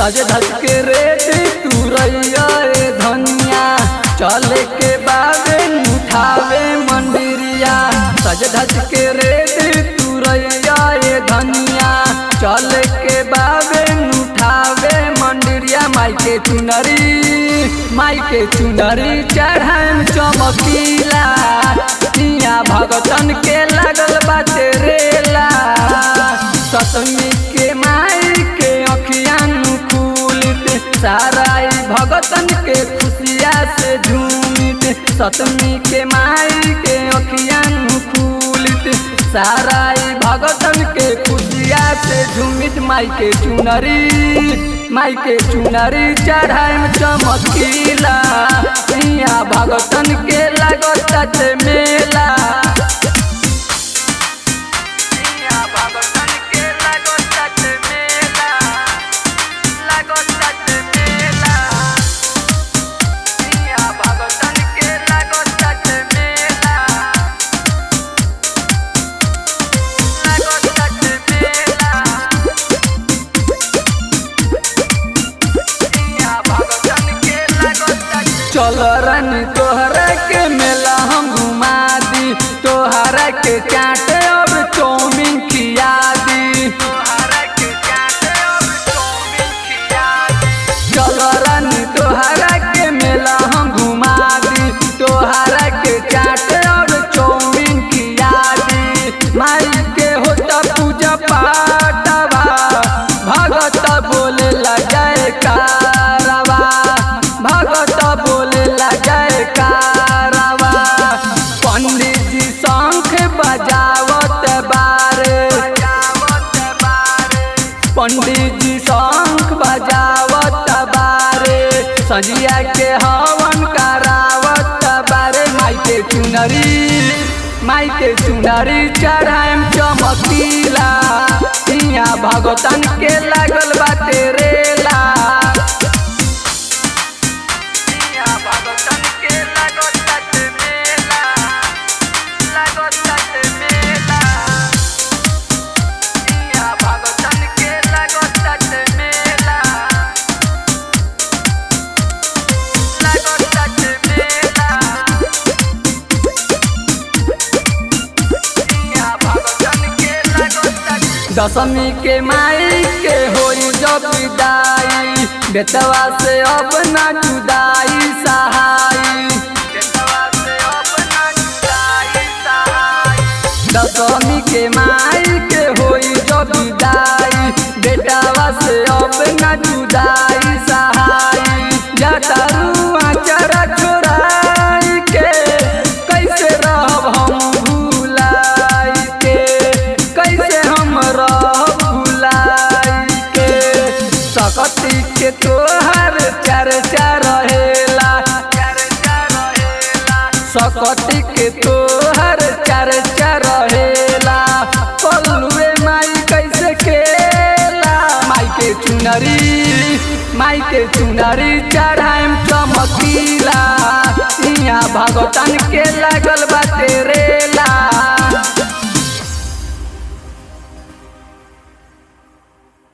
सज धज के रेट तू रैया धनिया चले के बाद उठावे मंदिरिया। सज धज के रेट तू रैया धनिया चले के बाद उठावे मंदिरिया। माई के चुनरी चढ़ाएम चमकीला इहाँ भगतन के लागल बाटे रेला। सतमी के माई के अखियान खुलित सारा भगतन के खुशिया से झूमित। सतमी के माई के अखियान खुलित सारा भगतन के खुशिया से झूमित। माई के चुनरी चढ़ाएम चमकीला इहाँ भगतन के लागत मेला। चल रानी तोहरा के मेला हम घुमा दी, तोहरा के चाट और चौमिन खिया दी। चल रानी तोहरा के मेला हम घुमा दी, तोहरा के चाट और चौमिन खिया दी। माई के होता पूजा पाठवा भगत बोले लगाए कारवा, भगत बोले लगाए कारवा। पंडित जी शंख बजावत बारे, पंडित जी शंख बजावत बारे। संजिया के हवन करावत बारे। माई के चुनरी चढ़ाएम चमकीला इहाँ भगतन के लागल बाटे रेला। दशमी के माई के होई जब विदाई, बेटवा से अब ना जुदाई सहाई। दशमी के माई के होई जब विदाई, बेटवा से अब ना जुदाई सहाई। जटारू आचरा छोड़ाई के कैसे रहब हम भुलाई के, कैसे हम रहब भुलाई के। सकती के तोहर चर्चा रहेला, सकती के तोहर चर्चा रहेला। पल्लुए माई कैसे खेला। माई के चुनरी चढ़ाएम चमकीला इहाँ भगतन के लागल बाटे रे।